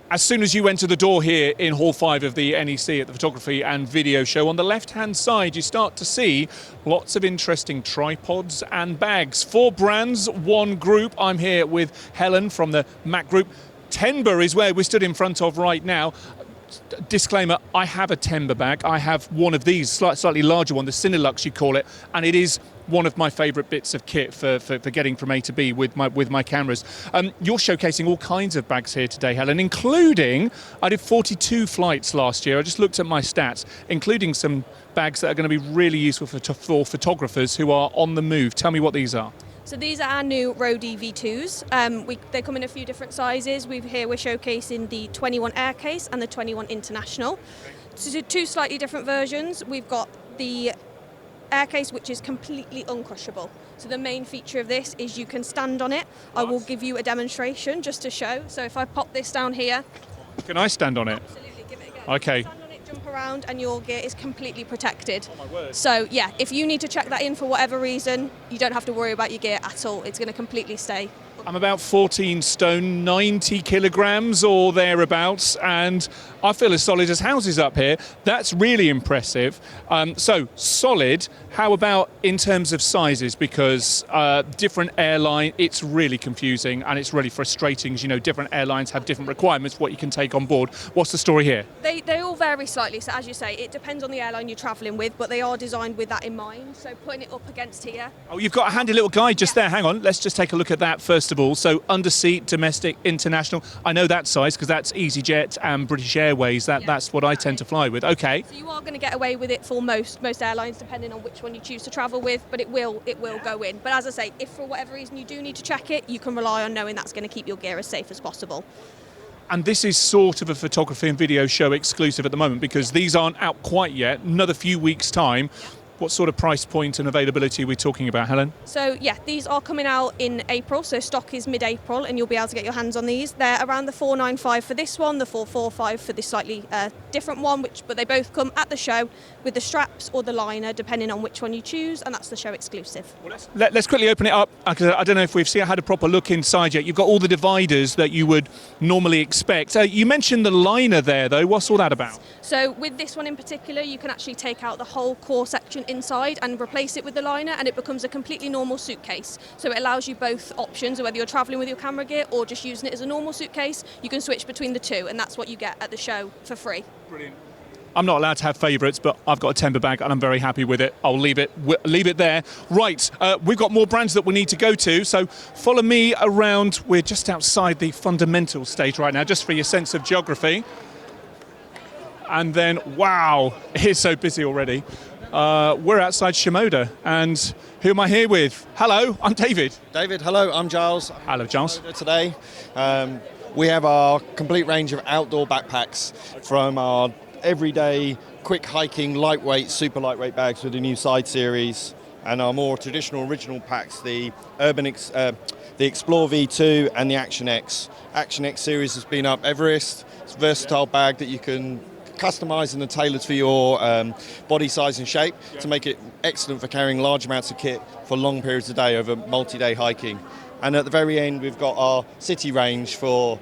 As soon as you enter the door here in Hall 5 of the NEC at the Photography and Video Show, on the left-hand side you start to see lots of interesting tripods and bags. 4 brands, 1 group. I'm here with Helen from the Mac Group. Tenba is where we stood in front of right now. Disclaimer, I have a Tenba bag. I have one of these, slightly larger one, the Cinelux you call it, and it is one of my favourite bits of kit for getting from A to B with my cameras. You're showcasing all kinds of bags here today, Helen, including, I did 42 flights last year. I just looked at my stats, including some bags that are going to be really useful for photographers who are on the move. Tell me what these are. So these are our new Roadie V2s. They come in a few different sizes. We're showcasing the 21 aircase and the 21 international. So 2 slightly different versions. We've got the aircase, which is completely uncrushable. So the main feature of this is you can stand on it. I will give you a demonstration just to show. So if I pop this down here. Can I stand on it? Absolutely, give it a go. Okay. Stand on it, jump around, and your gear is completely protected. Oh my word. So yeah, if you need to check that in for whatever reason, you don't have to worry about your gear at all. It's going to completely stay. I'm about 14 stone, 90 kilograms or thereabouts, and I feel as solid as houses up here. That's really impressive. So solid. How about in terms of sizes? Because different airline, it's really confusing and it's really frustrating. As you know, different airlines have different requirements what you can take on board. What's the story here? They all vary slightly. So as you say, it depends on the airline you're travelling with, but they are designed with that in mind. So putting it up against here. Oh, you've got a handy little guide just there. Hang on, let's just take a look at that first of all. So underseat, domestic, international. I know that size because that's EasyJet and British Airways. That's what I tend to fly with. Okay. So you are going to get away with it for most airlines, depending on which one you choose to travel with. But it will go in. But as I say, if for whatever reason you do need to check it, you can rely on knowing that's going to keep your gear as safe as possible. And this is sort of a Photography and Video Show exclusive at the moment because these aren't out quite yet. Another few weeks' time. What sort of price point and availability are we talking about, Helen? So yeah, these are coming out in April, so stock is mid-April and you'll be able to get your hands on these. They're around the $495 for this one, the $445 for this slightly different one, but they both come at the show with the straps or the liner, depending on which one you choose, and that's the show exclusive. Well, let's quickly open it up, because I don't know if we've had a proper look inside yet. You've got all the dividers that you would normally expect. You mentioned the liner there, though. What's all that about? So with this one in particular, you can actually take out the whole core section inside and replace it with the liner, and it becomes a completely normal suitcase. So it allows you both options, whether you're traveling with your camera gear or just using it as a normal suitcase. You can switch between the two, and that's what you get at the show for free. Brilliant. I'm not allowed to have favourites, but I've got a Tenba bag and I'm very happy with it. I'll leave it there. Right, we've got more brands that we need to go to, so follow me around. We're just outside the fundamental stage right now, just for your sense of geography. And then, wow, it's so busy already. We're outside Shimoda, and who am I here with? Hello, I'm David. David, hello, I'm Giles. Hello, Giles. Today, we have our complete range of outdoor backpacks from our everyday, quick hiking, lightweight, super lightweight bags with the new side series, and our more traditional original packs, the the Explore V2 and the Action X. Action X series has been up Everest. It's a versatile bag that you can customised and tailored for your body size and shape to make it excellent for carrying large amounts of kit for long periods of day over multi-day hiking. And at the very end, we've got our city range for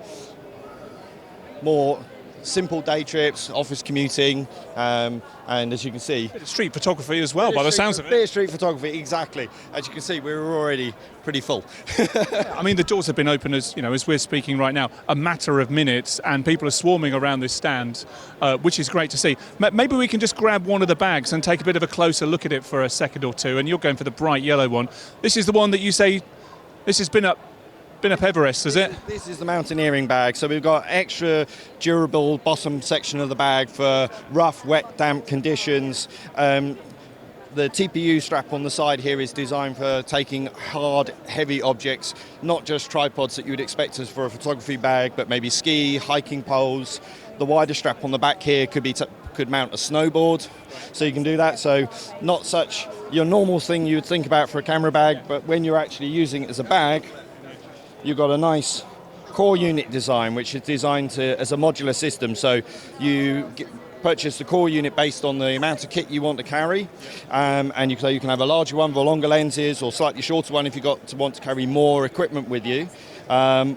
more simple day trips, office commuting, and as you can see, bit of street photography as well, by the sounds of it. Bit of street photography, exactly. As you can see, we're already pretty full. I mean, the doors have been open as we're speaking right now, a matter of minutes, and people are swarming around this stand, which is great to see. Maybe we can just grab one of the bags and take a bit of a closer look at it for a second or two. And you're going for the bright yellow one. This is the one that you say this has been up Everest, is it? This is the mountaineering bag. So we've got extra durable bottom section of the bag for rough, wet, damp conditions. The TPU strap on the side here is designed for taking hard, heavy objects, not just tripods that you would expect as for a photography bag, but maybe ski, hiking poles. The wider strap on the back here could mount a snowboard, so you can do that. So not such your normal thing you would think about for a camera bag, but when you're actually using it as a bag, you've got a nice core unit design, which is designed as a modular system. So you purchase the core unit based on the amount of kit you want to carry, so you can have a larger one for longer lenses or slightly shorter one if you want to carry more equipment with you,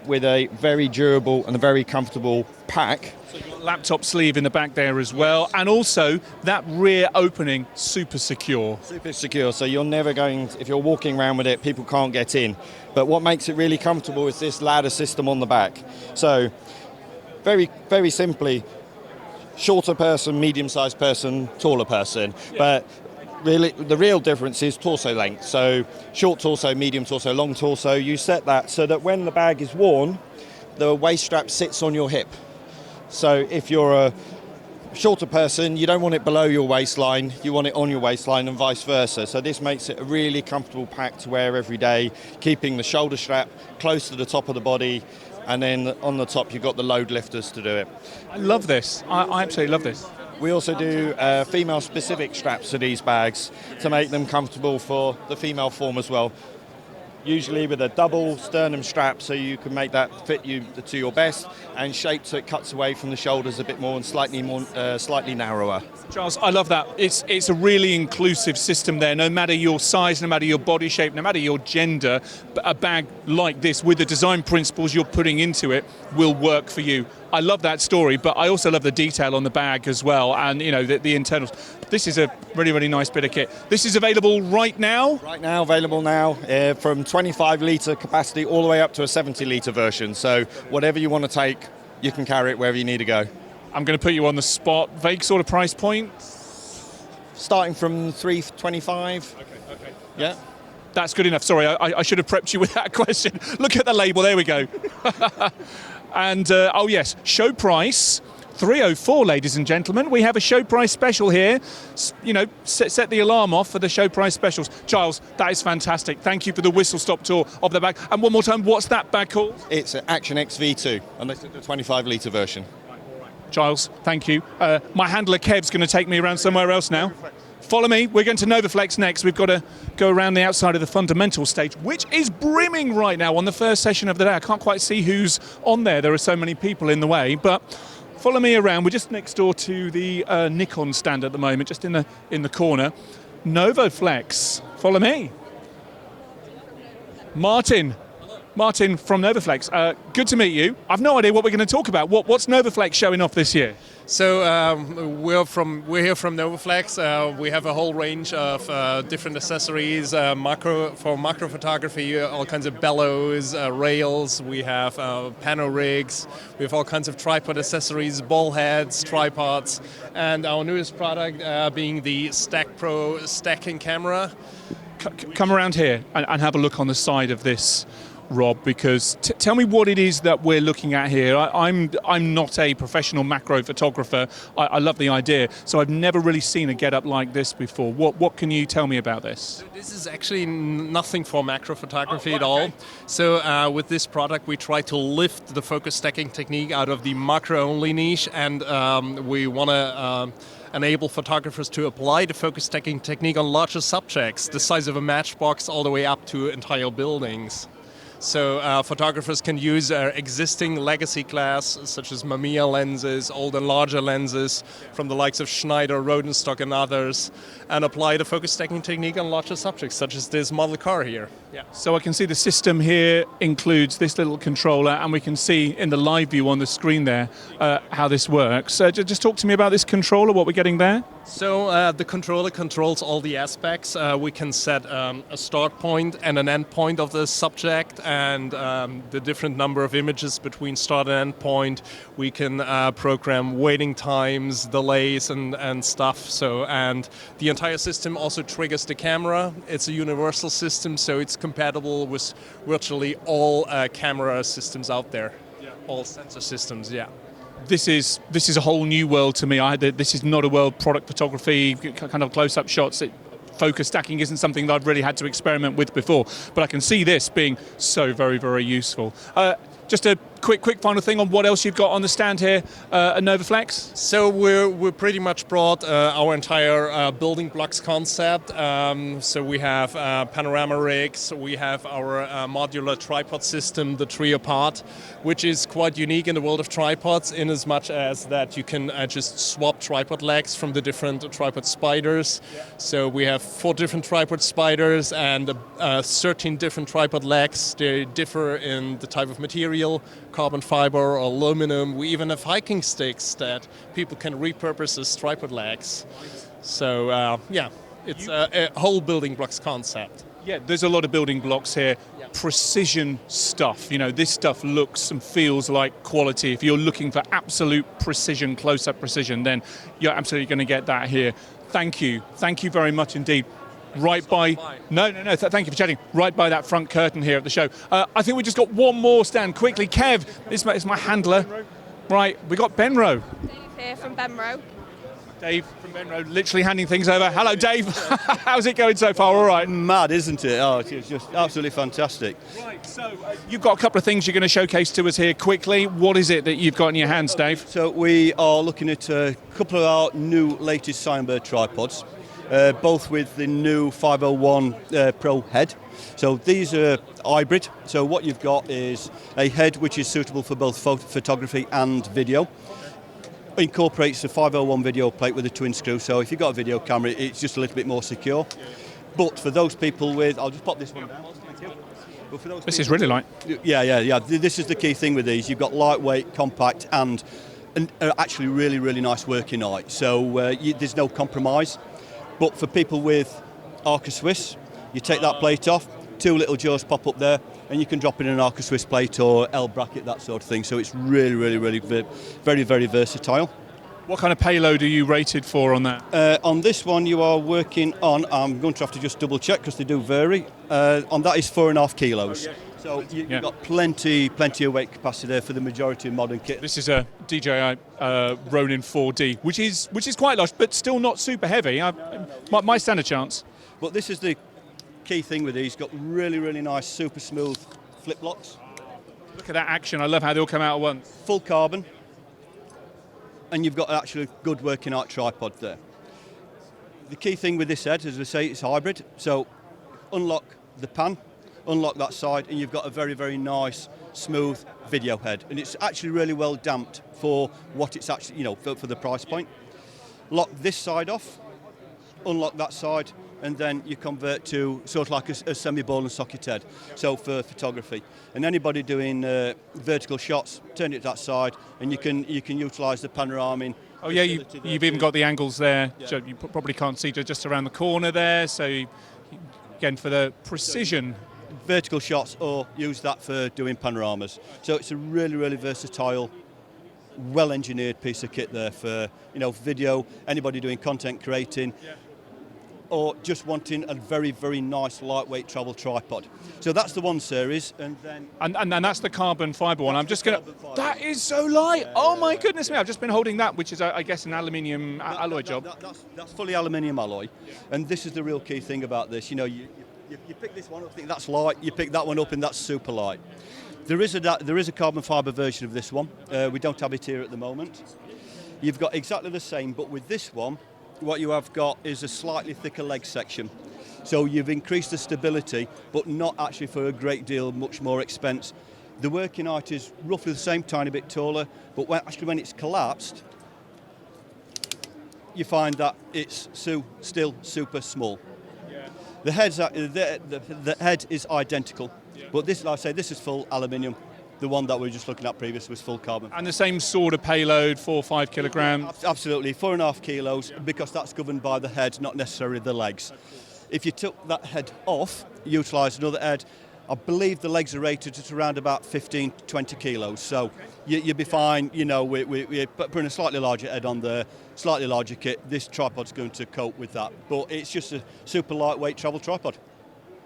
with a very durable and a very comfortable pack. So you've got a laptop sleeve in the back there as well, and also that rear opening, super secure. Super secure, so you're never going, if you're walking around with it, people can't get in. But what makes it really comfortable is this ladder system on the back. So very, very simply, shorter person, medium-sized person, taller person. Yeah. But really, the real difference is torso length. So short torso, medium torso, long torso. You set that so that when the bag is worn, the waist strap sits on your hip. So if you're a shorter person, you don't want it below your waistline, you want it on your waistline and vice versa. So this makes it a really comfortable pack to wear every day, keeping the shoulder strap close to the top of the body, and then on the top you've got the load lifters to do it. I love this. I absolutely love this. We also do female-specific straps to these bags to make them comfortable for the female form as well. Usually with a double sternum strap, so you can make that fit you to your best, and shaped so it cuts away from the shoulders a bit more and slightly narrower. Charles, I love that. It's a really inclusive system there. No matter your size, no matter your body shape, no matter your gender, a bag like this with the design principles you're putting into it will work for you. I love that story, but I also love the detail on the bag as well, and you know the internals. This is a really, really nice bit of kit. This is available right now? Right now, available now, from 25 litre capacity all the way up to a 70 litre version. So whatever you want to take, you can carry it wherever you need to go. I'm going to put you on the spot. Vague sort of price point? Starting from $325. Okay. Yeah. That's good enough. Sorry, I should have prepped you with that question. Look at the label. There we go. And, oh yes, show price. $304, ladies and gentlemen. We have a show price special here. You know, set the alarm off for the show price specials. Giles, that is fantastic. Thank you for the whistle-stop tour of the bag. And one more time, what's that bag called? It's an Action X V2, and this is the 25-litre version. Giles, thank you. My handler Kev's going to take me around somewhere else now. Follow me. We're going to Novoflex next. We've got to go around the outside of the fundamental stage, which is brimming right now on the first session of the day. I can't quite see who's on there. There are so many people in the way, but follow me around. We're just next door to the Nikon stand at the moment, just in the corner. Novoflex. Follow me. Martin from Novoflex. Good to meet you. I've no idea what we're going to talk about. What's Novoflex showing off this year? So we're here from Novoflex. We have a whole range of different accessories, macro photography, all kinds of bellows, rails. We have pano rigs. We have all kinds of tripod accessories, ball heads, tripods, and our newest product being the Stack Pro stacking camera. Come around here and have a look on the side of this, Rob, because tell me what it is that we're looking at here. I'm not a professional macro photographer. I love the idea, so I've never really seen a get-up like this before. What can you tell me about this? So this is actually nothing for macro photography at all. So with this product, we try to lift the focus stacking technique out of the macro-only niche, and we want to enable photographers to apply the focus stacking technique on larger subjects, the size of a matchbox all the way up to entire buildings. So photographers can use existing legacy glass, such as Mamiya lenses, old and larger lenses from the likes of Schneider, Rodenstock and others, and apply the focus stacking technique on larger subjects, such as this model car here. Yeah. So I can see the system here includes this little controller, and we can see in the live view on the screen there how this works. Just talk to me about this controller, what we're getting there. So the controller controls all the aspects. We can set a start point and an end point of the subject, and the different number of images between start and end point. We can program waiting times, delays, and stuff. So, and the entire system also triggers the camera. It's a universal system, so it's compatible with virtually all camera systems out there, all sensor systems. Yeah. This is a whole new world to me. This is not a world. Product photography, kind of close-up shots. Focus stacking isn't something that I've really had to experiment with before, but I can see this being so very, very useful. Just to quick final thing on what else you've got on the stand here at Novoflex. So we're pretty much brought our entire building blocks concept. So we have panorama rigs, we have our modular tripod system, the trio pod, which is quite unique in the world of tripods, in as much as that you can just swap tripod legs from the different tripod spiders. So we have 4 different tripod spiders and 13 different tripod legs. They differ in the type of material, carbon fiber or aluminum. We even have hiking sticks that people can repurpose as tripod legs. So yeah, it's a whole building blocks concept. Yeah, there's a lot of building blocks here. Precision stuff. You know, this stuff looks and feels like quality. If you're looking for absolute precision, close-up precision, then you're absolutely going to get that here. Thank you very much indeed. Right by, thank you for chatting. Right by that front curtain here at the show. I think we just got one more stand quickly. Kev, this is my handler. Right, we got Benro. Dave here from Benro. Dave from Benro, literally handing things over. Hello, Dave. How's it going so far? All right. Mad, isn't it? Oh, it's just absolutely fantastic. Right, so you've got a couple of things you're going to showcase to us here quickly. What is it that you've got in your hands, Dave? So we are looking at a couple of our new latest Simoda tripods, both with the new 501 Pro head. So these are hybrid. So what you've got is a head which is suitable for both photography and video. Incorporates a 501 video plate with a twin screw, so if you've got a video camera it's just a little bit more secure. But for those people with, I'll just pop this one down. Thank you. But for those this is really light. Yeah. This is the key thing with these. You've got lightweight, compact, and actually really nice working height. So there's no compromise. But for people with Arca Swiss, you take that plate off, 2 little jaws pop up there, and you can drop in an Arca Swiss plate or L bracket, that sort of thing. So it's really very versatile. What kind of payload are you rated for on that? On this one you are working on, I'm going to have to just double check because they do vary, on that is 4.5 kilos. So you've got plenty of weight capacity there for the majority of modern kit. This is a DJI Ronin 4D, which is quite large, but still not super heavy. Might stand a chance. But this is the key thing with these. Got really nice, super smooth flip locks. Look at that action. I love how they all come out at once. Full carbon, and you've got an actually good working out tripod there. The key thing with this head, as I say, it's hybrid. So unlock the pan, unlock that side, and you've got a very nice, smooth video head. And it's actually really well damped for what it's actually, for the price point. Lock this side off, unlock that side, and then you convert to sort of like a semi-ball and socket head, so for photography. And anybody doing vertical shots, turn it to that side, and you can utilise the panoraming. Oh yeah, you've even got the angles there. Yeah. So you probably can't see just around the corner there, so again for the precision. Vertical shots, or use that for doing panoramas. So it's a really versatile, well-engineered piece of kit there for video, anybody doing content creating. Yeah. Or just wanting a very nice lightweight travel tripod. So that's the one series, and then and that's the carbon fibre one. I'm just gonna. That is so light. Oh my goodness me! I've just been holding that, which is I guess an aluminium alloy job. That's fully aluminium alloy, and this is the real key thing about this. You pick this one up, think that's light. You pick that one up, and that's super light. There is a carbon fibre version of this one. We don't have it here at the moment. You've got exactly the same, but with this one, what you have got is a slightly thicker leg section. So you've increased the stability, but not actually for a great deal much more expense. The working height is roughly the same, tiny bit taller, but when it's collapsed, you find that it's still super small. Yeah. The head is identical, but this, like I say, this is full aluminium. The one that we were just looking at previous was full carbon. And the same sort of payload, 4 or 5 kilograms? Absolutely, 4.5 kilos, because that's governed by the head, not necessarily the legs. If you took that head off, utilise another head, I believe the legs are rated at around about 15 to 20 kilos. So you'd be fine, we're putting a slightly larger head on there, slightly larger kit. This tripod's going to cope with that. But it's just a super lightweight travel tripod.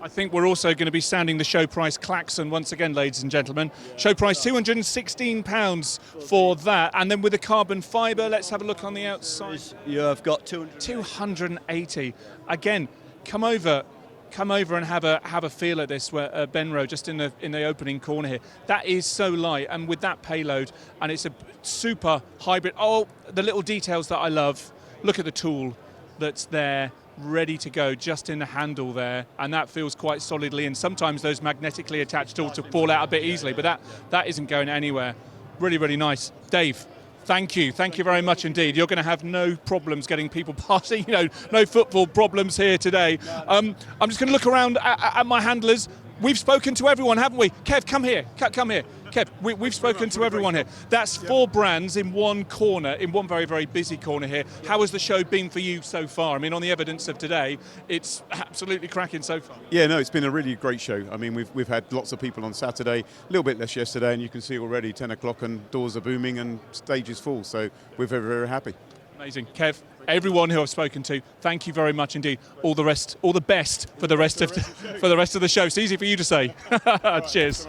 I think we're also going to be sounding the show price klaxon once again, ladies and gentlemen. Show price £216 for that. And then with the carbon fibre, let's have a look on the outside. You have got 280. 280. Again, come over. come over and have a feel at this, where Benro, just in the opening corner here. That is so light, and with that payload, and it's a super hybrid. Oh, the little details that I love. Look at the tool that's there, ready to go, just in the handle there, and that feels quite solidly. And sometimes those magnetically attached tools will fall out a bit easily, but that isn't going anywhere. Really, really nice, Dave. Thank you very much indeed. You're going to have no problems getting people passing, no football problems here today. I'm just going to look around at my handlers. We've spoken to everyone, haven't we? Kev, come here. Come here. Kev, we've spoken to everyone here. That's 4 brands in one corner, in one very, very busy corner here. How has the show been for you so far? I mean, on the evidence of today, it's absolutely cracking so far. Yeah, no, it's been a really great show. I mean, we've had lots of people on Saturday, a little bit less yesterday, and you can see already 10 o'clock and doors are booming and stage is full. So we're very, very happy. Amazing. Kev, everyone who I've spoken to, thank you very much indeed. All the best for the rest of the show. It's easy for you to say. Cheers.